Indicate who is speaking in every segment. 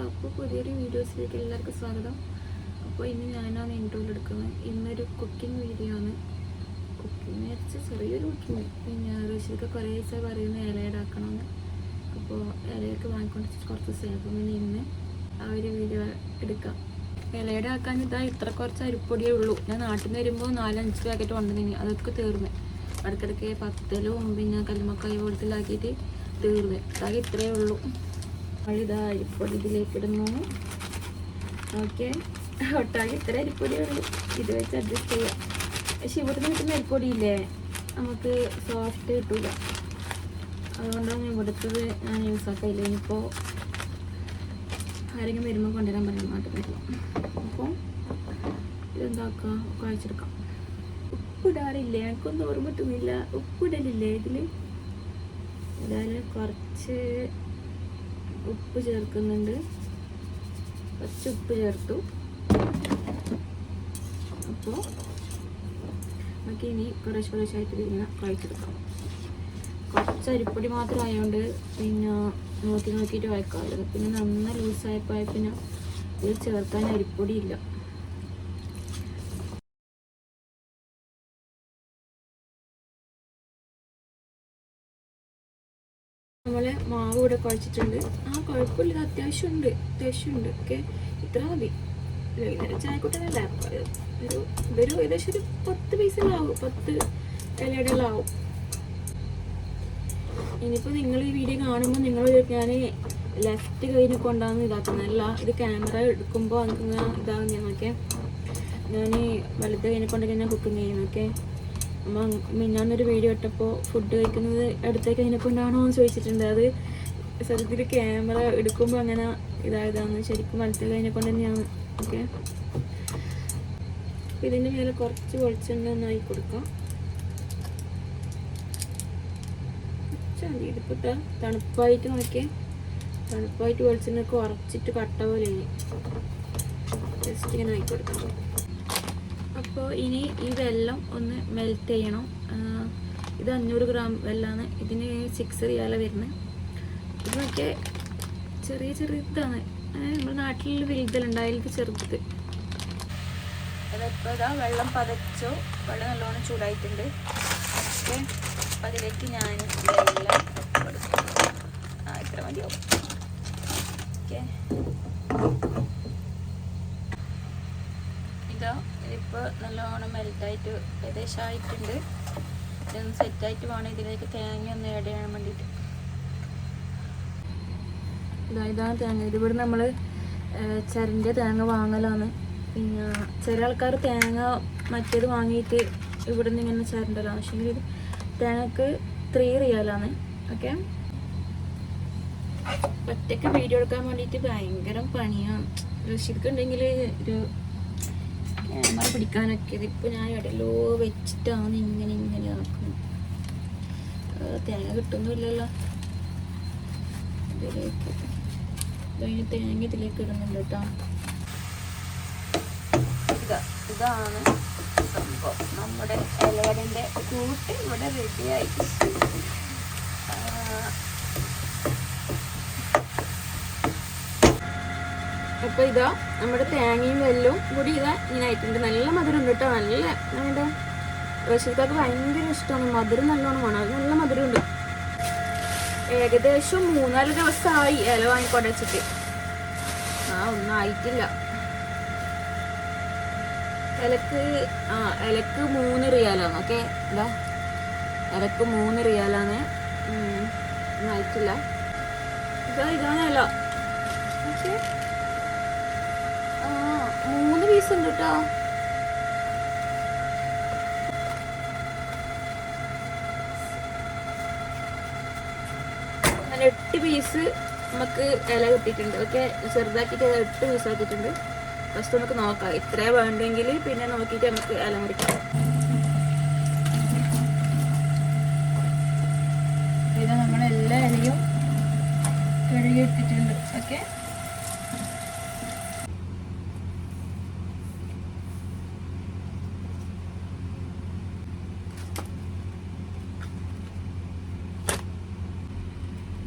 Speaker 1: അപ്പോൾ പുതിയൊരു വീഡിയോസിലേക്ക് എല്ലാവർക്കും സ്വാഗതം. അപ്പോൾ ഇന്ന് ഞാനാണ് ഇൻട്രോയിൽ എടുക്കുന്നത്. ഇന്നൊരു കുക്കിംഗ് വീഡിയോ ആണ്. കുക്കിംഗ് വെച്ച് ചെറിയൊരു കുക്കിംഗ്. പിന്നെ ഋഷിക്ക് കുറേ ദിവസം പറയുന്ന ഇലയുടെ ആക്കണമെന്ന്. അപ്പോൾ ഇലയൊക്കെ വാങ്ങിക്കൊണ്ട് കുറച്ച് ദിവസമായി. അപ്പോൾ പിന്നെ ഇന്ന് ആ ഒരു വീഡിയോ എടുക്കാം. ഇലയുടെ ആക്കാൻ ഇത്ര കുറച്ച് അരിപ്പൊടിയേ ഉള്ളൂ. ഞാൻ നാട്ടിൽ നിന്ന് വരുമ്പോൾ 4-5 പാക്കറ്റ് കൊണ്ടുവന്നു. അതൊക്കെ തീർന്ന് ഇടയ്ക്കിടയ്ക്ക് പത്തലും പിന്നെ കല്ലുമക്കായ വെള്ളത്തിലാക്കിയിട്ട് തീർന്ന്. അതാകെ ഇത്രയേ ഉള്ളൂ. ഇതാ അരിപ്പൊടി ഇതിലേക്ക് ഇടുന്നു. ഓക്കെ, ഒട്ടാകെ ഇത്ര അരിപ്പൊടിയേ ഉള്ളൂ. ഇത് വെച്ച് അഡ്ജസ്റ്റ് ചെയ്യാം. പക്ഷെ ഇവിടുന്ന് കിട്ടുന്ന അരിപ്പൊടിയില്ലേ നമുക്ക് സോഫ്റ്റ് കിട്ടൂല. അതുകൊണ്ടാണ് ഇവിടുത്തത് ഞാൻ യൂസാക്കില്ല. ഇനിയിപ്പോൾ ആരെങ്കിലും വരുമ്പോൾ കൊണ്ടുവരാൻ പറയും നാട്ടിൽ വരുമ്പോൾ. അപ്പോൾ ഇതെന്താക്കുക, കുഴച്ചെടുക്കാം. ഉപ്പിടാറില്ലേ? എനിക്കൊന്നും ഓർമ്മ കിട്ടുന്നില്ല. ഉപ്പിടലില്ലേ ഇതിൽ? എന്തായാലും കുറച്ച് ഉപ്പ് ചേർക്കുന്നുണ്ട്. കുറച്ച് ഉപ്പ് ചേർത്തു. അപ്പോൾ നമുക്ക് ഇനി കുറേശ്ശായിട്ട് ഇങ്ങനെ കുഴച്ചെടുക്കാം. കുറച്ച് അരിപ്പൊടി മാത്രം ആയതുകൊണ്ട് പിന്നെ നോക്കിയിട്ട് വഴക്കാറുള്ളത്. പിന്നെ നന്നായി ലൂസായപ്പോൾ പിന്നെ ഇത് ചേർക്കാൻ അരിപ്പൊടി ഇല്ല. നമ്മളെ മാവ് ഇവിടെ കുഴച്ചിട്ടുണ്ട്. കുഴപ്പമില്ല, അത്യാവശ്യമുണ്ട്. ഓക്കെ, ഇത്ര മതി. വൈകുന്നേരം ചായക്കൂട്ടനല്ല. ഇതൊരു ഏകദേശം ഒരു 10 പീസുകളാവും, 10 ഇലയുടെകളാവും. ഇനിയിപ്പോൾ നിങ്ങൾ ഈ വീഡിയോ കാണുമ്പോൾ നിങ്ങൾ ഞാൻ ലെഫ്റ്റ് കൈനെ കൊണ്ടാണ് ഇതാക്കുന്നതല്ല. ഇത് ക്യാമറ എടുക്കുമ്പോൾ അങ്ങനെ ഇതാകും. ഞങ്ങൾക്ക് ഞാൻ വലത് കൈനെ കൊണ്ട് ഞാൻ കുക്കിങ് ചെയ്യുന്നൊക്കെ. ഞാനൊരു വീഡിയോ ഇട്ടപ്പോൾ ഫുഡ് കഴിക്കുന്നത് അടുത്തേക്ക് അതിനെ കൊണ്ടാണോ എന്ന് ചോദിച്ചിട്ടുണ്ട്. അത് സത്യത്തിൽ ക്യാമറ എടുക്കുമ്പോൾ അങ്ങനെ ഇതായതാണ്. ശരിക്കും വലത്തേക്ക് അതിനെ കൊണ്ട് തന്നെയാണ്. ഓക്കെ, ഇതിൻ്റെ മേലെ കുറച്ച് വെളിച്ചെണ്ണ ഒന്നായി കൊടുക്കാം. ഇതിപ്പോൾ തണുപ്പായിട്ട് നോക്കിയേ, തണുപ്പായിട്ട് വെളിച്ചെണ്ണ കുറച്ചിട്ട് കട്ട പോലെ ജസ്റ്റ് ഇങ്ങനെ ആയി കൊടുക്കാം. അപ്പോൾ ഇനി ഈ വെള്ളം ഒന്ന് മെൽറ്റ് ചെയ്യണം. ഇത് 500 ഗ്രാം വെള്ളമാണ്. ഇതിന് 6 റിയാല വരുന്നത്. ഇതൊക്കെ ചെറിയ ഇതാണ്. നമ്മുടെ നാട്ടിൽ വലുതലുണ്ട്, അതിലേക്ക് ചെറുത്. അതിപ്പോൾ ഇതാ വെള്ളം പതച്ചു. വെള്ളം നല്ലോണം ചൂടായിട്ടുണ്ട്. ഓക്കെ, അപ്പം അതിലേക്ക് ഞാൻ വെള്ളം കൊടുക്കും. ഇത്ര മതിയാവും. ഓക്കെ, ഇതാ ഇപ്പോൾ നല്ലോണം മെൽറ്റായിട്ട് ഏകദേശം ആയിട്ടുണ്ട്. ഇതൊന്ന് സെറ്റായിട്ട് വേണം ഇതിലേക്ക് തേങ്ങ ഒന്ന് ആഡ് ചെയ്യാൻ വേണ്ടിയിട്ട്. ഇതാണ് തേങ്ങ. ഇതിവിടെ നമ്മൾ ചരൻ്റെ തേങ്ങ വാങ്ങലാണ്. പിന്നെ ചില ആൾക്കാർ തേങ്ങ മറ്റേത് വാങ്ങിയിട്ട് ഇവിടെ നിന്ന് ഇങ്ങനെ ചരണ്ടലാണ്. പക്ഷേ ഇത് തേങ്ങക്ക് 3 റിയാലാണ്. ഓക്കെ, ഒറ്റയ്ക്ക് വീഡിയോ എടുക്കാൻ വേണ്ടിയിട്ട് ഭയങ്കര പണിയാണ്. ഋഷിക്കുണ്ടെങ്കിൽ ഒരു ക്യാമറ പിടിക്കാനൊക്കെ. ഇതിപ്പോൾ ഞാൻ എവിടെയല്ലോ വെച്ചിട്ടാണ് ഇങ്ങനെ നടക്കുന്നത്. തേങ്ങ കിട്ടുന്നില്ലല്ലോ. ഇതിലേക്ക് കഴിഞ്ഞ് തേങ്ങ ഇതിലേക്ക് ഇടുന്നുണ്ട് കേട്ടോ. ഇതാണ് സംഭവം. നമ്മുടെ ഇലയടൻ്റെ കൂട്ട് ഇവിടെ റെഡിയായി. അപ്പോൾ ഇതാ നമ്മുടെ തേങ്ങയും വെല്ലവും കൂടി ഇതാ ഇങ്ങനെ ആയിട്ടുണ്ട്. നല്ല മധുരം ഉണ്ട് കേട്ടോ. നല്ല നമ്മുടെ റഷീദാക്ക് ഭയങ്കര ഇഷ്ടമാണ്. മധുരം നല്ലോണം വേണം. അത് നല്ല മധുരമുണ്ട്. ഏകദേശം 3-4 ദിവസമായി ഇല വാങ്ങിക്കൊണ്ട് വെച്ചിട്ട്. ഒന്നും ആയിട്ടില്ല. ഇലക്ക് 3 റിയാലാണ്. ഓക്കെ, ഇതാ ഇലക്ക് 3 റിയാലാണ്. ഒന്നും ആയിട്ടില്ല. ഇതാണ് ഇല. ഓക്കെ, 3 പീസ് ഉണ്ട് കേട്ടോ. അങ്ങനെ 8 പീസ് നമുക്ക് ഇല കിട്ടിയിട്ടുണ്ട്. ഓക്കെ, ചെറുതാക്കിയിട്ട് 8 പീസ് ആക്കിയിട്ടുണ്ട്. ഫസ്റ്റ് നമുക്ക് നോക്കാം ഇത്രേ വേണ്ടെങ്കിൽ പിന്നെ നോക്കിയിട്ട് നമുക്ക് ഇല മുറിക്കാം. ഇത് നമ്മളെല്ലാ ഇലയും കഴുകി ഇട്ടിട്ടുണ്ട്. ഓക്കെ,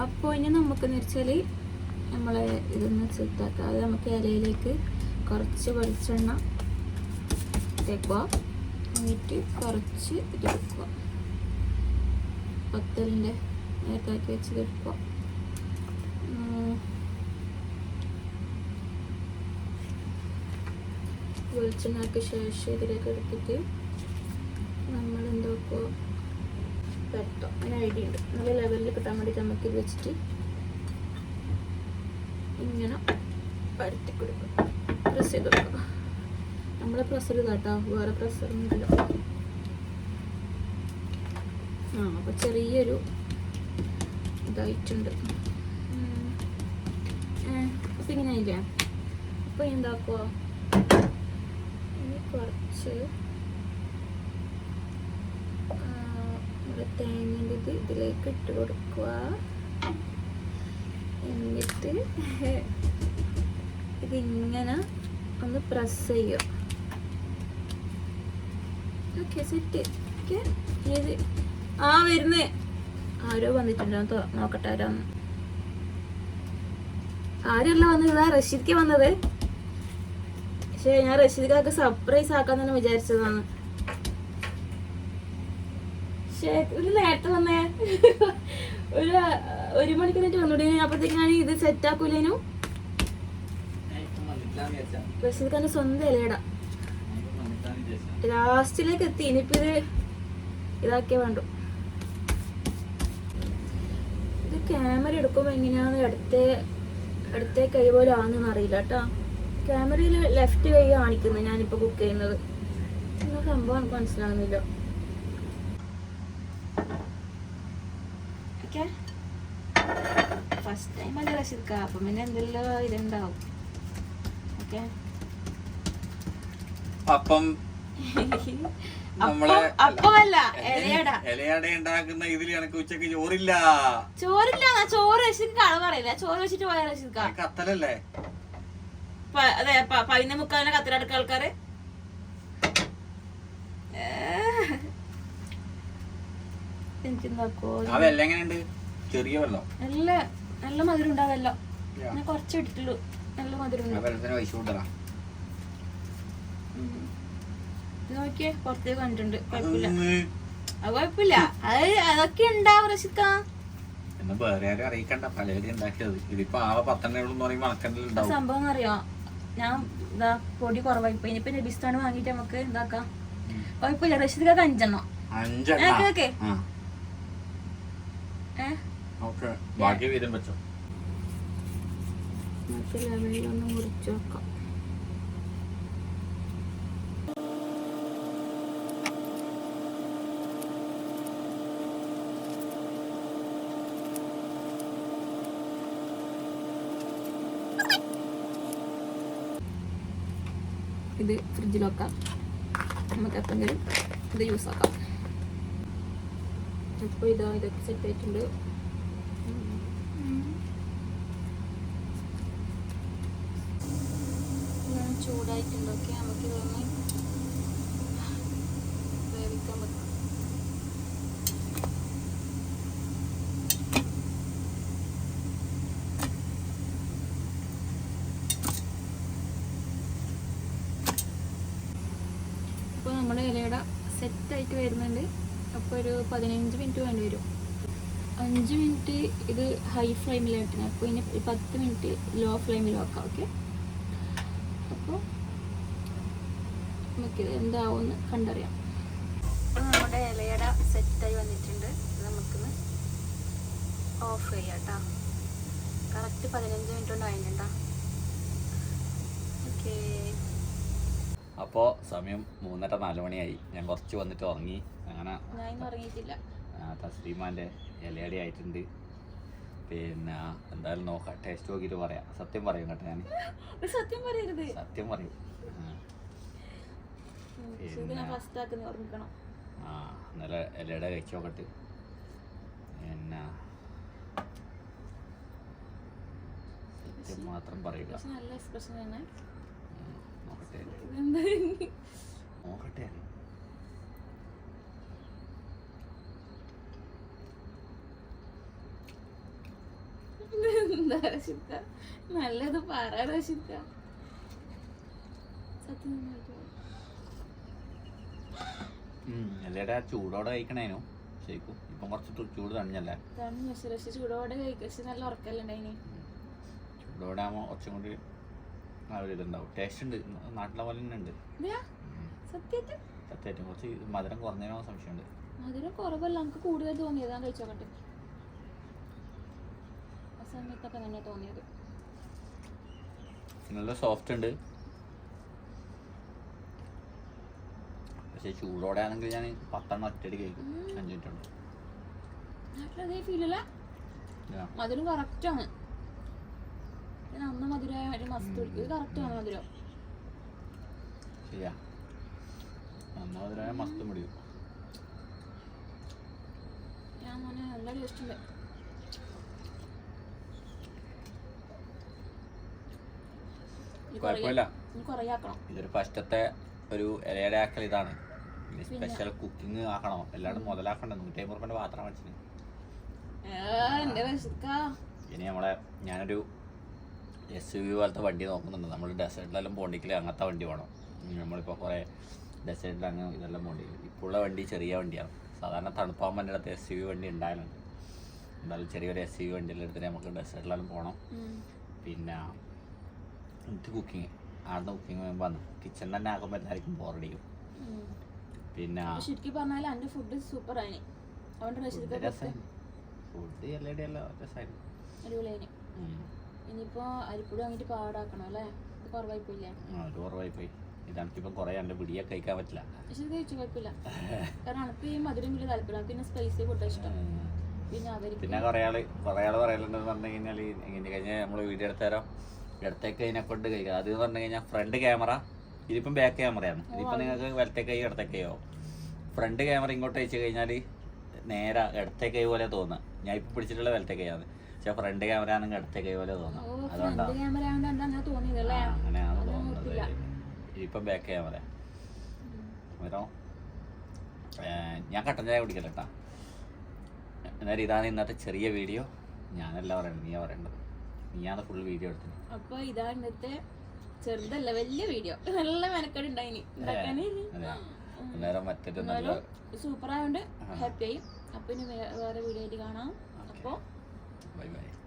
Speaker 1: അപ്പോൾ ഇനി നമുക്ക് വെച്ചാൽ നമ്മളെ ഇതൊന്ന് സെറ്റാക്കുക. അത് നമുക്ക് ഇലയിലേക്ക് കുറച്ച് വെളിച്ചെണ്ണ തേക്കുക, എന്നിട്ട് കുറച്ച് ഇതെടുക്കുക, പത്തലിൻ്റെ നേരത്താക്കി വെച്ചത് എടുക്കുക. വെളിച്ചെണ്ണയ്ക്ക് ശേഷം ഇതിലേക്ക് എടുത്തിട്ട് നമ്മൾ എന്താക്കുക പെട്ടോ. അതിന് ഐഡിയ ഉണ്ട്, നല്ല ലെവലിൽ കിട്ടാൻ വേണ്ടിയിട്ട് നമുക്കിത് വെച്ചിട്ട് ഇങ്ങനെ പരത്തി കൊടുക്കുക, പ്രസ് ചെയ്ത് കൊടുക്കുക. നമ്മളെ പ്രഷർ കേട്ടോ, വേറെ പ്രഷറൊന്നും ഇല്ല. അപ്പോൾ ചെറിയൊരു ഇതായിട്ടുണ്ട്. അപ്പം ഇങ്ങനെ ആയില്ലേ. അപ്പോൾ എന്താക്കുക, ഇനി കുറച്ച് തേങ്ങേൻ്റെ ഇത് ഇതിലേക്ക് ഇട്ട് കൊടുക്കുക. എന്നിട്ട് ഇതിങ്ങനെ ഒന്ന് പ്രസ് ചെയ്യുക. Okay, set. ഓക്കെ, ഇത് വരുന്നേ ആരോ വന്നിട്ടുണ്ടോ നോക്കട്ടെ. ആരല്ല വന്നത്, ഇതാ റഷീദ്ക്ക് വന്നത്. പക്ഷെ ഞാൻ റഷീദ്ക്കൊക്കെ സർപ്രൈസ് ആക്കാൻ തന്നെ വിചാരിച്ചതാണ്. പക്ഷേ ഒരു നേരത്തെ വന്നേ, ഒരു മണിക്കൂറായിട്ട് വന്നോടേ. അപ്പോഴത്തേക്ക് ഞാൻ ഇത് സെറ്റ് ആക്കൂലേനു. റഷീദ്ഖാന്റെ സ്വന്തം ഇലയടാ ലാസ്റ്റിലേക്ക് എത്തി. ഇനിയിപ്പോ ഇത് ഇതാക്കിയേ വേണ്ടു. ഇത് ക്യാമറ എടുക്കുമ്പോൾ എങ്ങനെയാന്ന് അടുത്തേ കൈ പോലെ ആണെന്ന് അറിയില്ല കേട്ടോ. ക്യാമറയിൽ ലെഫ്റ്റ് കൈ കാണിക്കുന്നത് ഞാനിപ്പോൾ കുക്ക് ചെയ്യുന്നത്. എന്ന സംഭവം എനിക്ക് മനസ്സിലാകുന്നില്ല. ഓക്കെ, ഫസ്റ്റ് ടൈം അല്ലേ റഷീദ്ക്ക, അപ്പം പിന്നെ എന്തെല്ലാം ഇതുണ്ടാവും. ഓക്കെ, അപ്പം അപ്പമല്ല ഇലയട ഉണ്ടാക്കുന്ന ഇതിൽ എനിക്ക് ഉച്ചക്ക് ചോറില്ല. ചോറ് റഷീദ്ക്കാണ് പറയില്ല. ചോറ് വെച്ചിട്ട് പോയ റഷീദ്ക്ക കത്തലല്ലേ. അതെ, 11:45 കത്തിലെടുക്ക ആൾക്കാര്. ചെറിയ വെള്ളം നല്ല മധുരം ഉണ്ടാവല്ലോ. ഞാൻ കുറച്ച് ഇട്ടിട്ടുള്ളൂ, നല്ല മധുരം നോക്കിയേ. പുറത്തേക്ക് കണ്ടിട്ടുണ്ട്, കുഴപ്പമില്ല. അത് കുഴപ്പമില്ല, അതൊക്കെ ഉണ്ടാവും റഷീദ്ക്ക. സംഭവം അറിയോ, ഞാൻ ഇതാ പൊടി കുറവായിപ്പോ. ഇനിയിപ്പോ നബിസ്ഥാണ് വാങ്ങിട്ട് നമുക്ക് ഇതാക്കാം. കുഴപ്പമില്ല, റഷീദ്ക്ക 5 ഓക്കെ. ലെവലിലൊന്ന് മുറിച്ച് വെക്കാം. ഇത് ഫ്രിഡ്ജിൽ വെക്കാം, നമുക്ക് എപ്പോഴെങ്കിലും ഇത് യൂസ് ആക്കാം. അപ്പോൾ ഇതൊക്കെ സെറ്റ് ആയിട്ടുണ്ട്. ചൂടായിട്ടുണ്ട്. ഓക്കെ, നമുക്ക് ഇതൊന്ന് വേവിക്കാൻ പറ്റും. അപ്പോൾ നമ്മുടെ ഇലയുടെ സെറ്റായിട്ട് വരുന്നുണ്ട്. അപ്പോൾ ഒരു 15 മിനിറ്റ് വേണ്ടി വരും. 5 മിനിറ്റ് ഇത് ഹൈ ഫ്ലെയിമിലായിട്ടാണ്. അപ്പോൾ ഇനി 10 മിനിറ്റ് ലോ ഫ്ലെയിമിൽ വെക്കാം. ഓക്കെ, അപ്പോൾ നമുക്കിത് എന്താവുമെന്ന് കണ്ടറിയാം. അപ്പോൾ നമ്മുടെ ഇലയട സെറ്റായി വന്നിട്ടുണ്ട്. നമുക്കിന്ന് ഓഫ് ചെയ്യാം കേട്ടോ. കറക്റ്റ് 15 മിനിറ്റ് കൊണ്ട് ആയിട്ടുണ്ടോ. ഓക്കെ,
Speaker 2: അപ്പോൾ സമയം 3:30-4 മണിയായി. ഞാൻ കുറച്ച് വന്നിട്ട് ഉറങ്ങി. അങ്ങനെ
Speaker 1: ഞാൻ ഉറങ്ങിയിട്ടില്ല.
Speaker 2: തസ്ലീമാൻ്റെ ഇലയടി ആയിട്ടുണ്ട്. പിന്നെ എന്തായാലും നോക്കാം, ടേസ്റ്റ് നോക്കിയിട്ട് പറയാം. സത്യം പറയും കേട്ടോ, ഞാൻ
Speaker 1: സത്യം പറയരുത്,
Speaker 2: സത്യം പറയും. ഇന്നലെ ഇലയുടെ കഴിച്ചു നോക്കട്ട്. പിന്നെ സത്യം മാത്രം പറയുക. നോക്കട്ടെ നോക്കട്ടെ.
Speaker 1: എന്താ റഷിദ്ക്ക നല്ലത് പറ റഷിദ്ക്ക. സത്യം
Speaker 2: എല്ലയുടെ ആ ചൂടോടെ കഴിക്കണേനു ശരിക്കും. ഇപ്പം കുറച്ച് ചൂട് തണിഞ്ഞല്ലേ.
Speaker 1: തണുന്നു പക്ഷെ റഷി ചൂടോടെ കഴിക്കും. പക്ഷെ നല്ല ഉറക്കല്ലുണ്ടായിനി.
Speaker 2: ചൂടോടെ ആകുമ്പോൾ കുറച്ചും കൂടി ആ ഒരു ഇതുണ്ടാവും. ടേസ്റ്റ് ഉണ്ട്, നാട്ടിലെ പോലെ തന്നെ ഉണ്ട്. സത്യമായിട്ടും കുറച്ച് മധുരം കുറഞ്ഞതിനോ സംശയമുണ്ട്.
Speaker 1: മധുരം കുറവല്ല, നമുക്ക് കൂടുതൽ തോന്നിയത് ഞാൻ കഴിച്ചോക്കട്ടെ. ആ സമയത്തൊക്കെ തന്നെ തോന്നിയത്.
Speaker 2: നല്ല സോഫ്റ്റ് ഉണ്ട്. പക്ഷെ ചൂടോടെ ആണെങ്കിൽ ഞാൻ 10 ഒറ്റടി കഴിക്കും. 5 മിനിറ്റ് ഉണ്ട്.
Speaker 1: നാട്ടിലതേ ഫീലല്ല. മധുരം കറക്റ്റാണ്. അന്ന് മധുരമായ മറ്റേ മസ്ത് ഇത് കറക്റ്റാണ് മധുരം.
Speaker 2: ശരിയാ, അന്ന് മധുരമായ മസ്ത് മുടിയും.
Speaker 1: ഞാൻ മോനെ നല്ല ടേസ്റ്റ് ഉണ്ട്.
Speaker 2: കുഴപ്പമില്ല.
Speaker 1: കുറേ ആക്കണം.
Speaker 2: ഇതൊരു ഫസ്റ്റത്തെ ഒരു ഇലയുടെ ആക്കൽ ഇതാണ്. സ്പെഷ്യൽ കുക്കിംഗ് ആക്കണോ എല്ലാവരും മുതലാക്കണ്ട. 150 രൂപ പാത്രം മേടിച്ചിന്. ഇനി ഞാനൊരു SUV പോലത്തെ വണ്ടി നോക്കുന്നുണ്ട്. നമ്മൾ ഡെസേർട്ടിലെല്ലാം പോണ്ടിക്കില്ല അങ്ങനത്തെ വണ്ടി വേണം. നമ്മളിപ്പോൾ കുറേ ഡെസേർട്ടിൽ അങ്ങനെ ഇതെല്ലാം പോണ്ടി. ഇപ്പോൾ ഉള്ള വണ്ടി ചെറിയ വണ്ടിയാണ്. സാധാരണ തണുപ്പാകുമ്പോൾ എൻ്റെ അടുത്ത് SUV വണ്ടി ഉണ്ടായാലുണ്ട്. എന്തായാലും ചെറിയൊരു SUV വണ്ടിയെല്ലാം എടുത്തിട്ട് നമുക്ക് ഡെസേർട്ടിലെല്ലാം പോകണം. പിന്നെ എനിക്ക് കുക്കിങ് ആടുന്ന കുക്കിങ് വന്ന് കിച്ചൺ തന്നെ ആകുമ്പോൾ എല്ലാവർക്കും ബോറടിക്കും. പിന്നെ
Speaker 1: ശരിക്കും പറഞ്ഞാൽ എൻ്റെ ഫുഡ് സൂപ്പർ ആയി.
Speaker 2: ഫുഡ് എല്ലാവരുടെയല്ലോ രസമായിരുന്നു,
Speaker 1: അടിപൊളിയായി. ഇനിയിപ്പോ അരിപ്പൊടി വാങ്ങിട്ട് പാടാക്കണം അല്ലേ? കുറവായി പോയില്ലേ?
Speaker 2: ഒരു കുറവായി പോയി. ഇതാണിപ്പം കുറേ എൻ്റെ പിടിയൊക്കെ കഴിക്കാൻ പറ്റില്ല.
Speaker 1: പക്ഷെ ഇത് കഴിച്ചു കുഴപ്പമില്ല. കാരണം എനിക്ക് ഈ മധുരം വലിയ താല്പര്യം. പിന്നെ സ്പൈസി ഫുഡ് ഇഷ്ടം. പിന്നെ
Speaker 2: കുറേ ആള് പറയലുണ്ടെന്ന് പറഞ്ഞു കഴിഞ്ഞാൽ ഇങ്ങനെ കഴിഞ്ഞാൽ നമ്മൾ വീഡിയോ എടുത്തേരം ഇടത്തേക്ക് അതിനെ കൊണ്ട് കഴിക്കുക. അത് പറഞ്ഞു കഴിഞ്ഞാൽ ഫ്രണ്ട് ക്യാമറ, ഇതിപ്പം ബാക്ക് ക്യാമറയാണ്. ഇതിപ്പോൾ നിങ്ങൾക്ക് വലത്തേക്ക് കൈ ഇടത്തേക്ക് കൈയോ. ഫ്രണ്ട് ക്യാമറ ഇങ്ങോട്ട് വെച്ച് കഴിഞ്ഞാൽ നേരെ ഇടത്തെ കൈ പോലെ തോന്നുക. ഞാൻ ഇപ്പം പിടിച്ചിട്ടുള്ള വലത്തെ കൈയാണ്. പക്ഷെ ഫ്രണ്ട് ക്യാമറ ആണെങ്കിൽ ഇടത്തെ കൈ പോലെ തോന്നുക. അങ്ങനെയാണ് തോന്നുന്നത്. ഇപ്പം ബാക്ക് ക്യാമറ വരോ. ഞാൻ കട്ടൻ ചായ കുടിക്കല കേട്ടാ. എന്നാലും ഇതാണ് ഇന്നത്തെ ചെറിയ വീഡിയോ. ഞാനല്ല പറയണ്ടത്, നീയാ പറയേണ്ടത്. നീയാണ് ഫുൾ വീഡിയോ എടുത്തത്.
Speaker 1: അപ്പൊ ഇതാണ് ഇന്നത്തെ ചെറുതല്ല വലിയ വീഡിയോ. നല്ല മെനക്കേട് ഉണ്ടായിനി.
Speaker 2: അന്നേരം മറ്റൊരു നല്ല
Speaker 1: സൂപ്പർ ആയതുകൊണ്ട് ഹാപ്പി ആയി. അപ്പൊ ഇനി വേറെ വീഡിയോ ആയിട്ട് കാണാം. അപ്പൊ
Speaker 2: ബൈ ബൈ.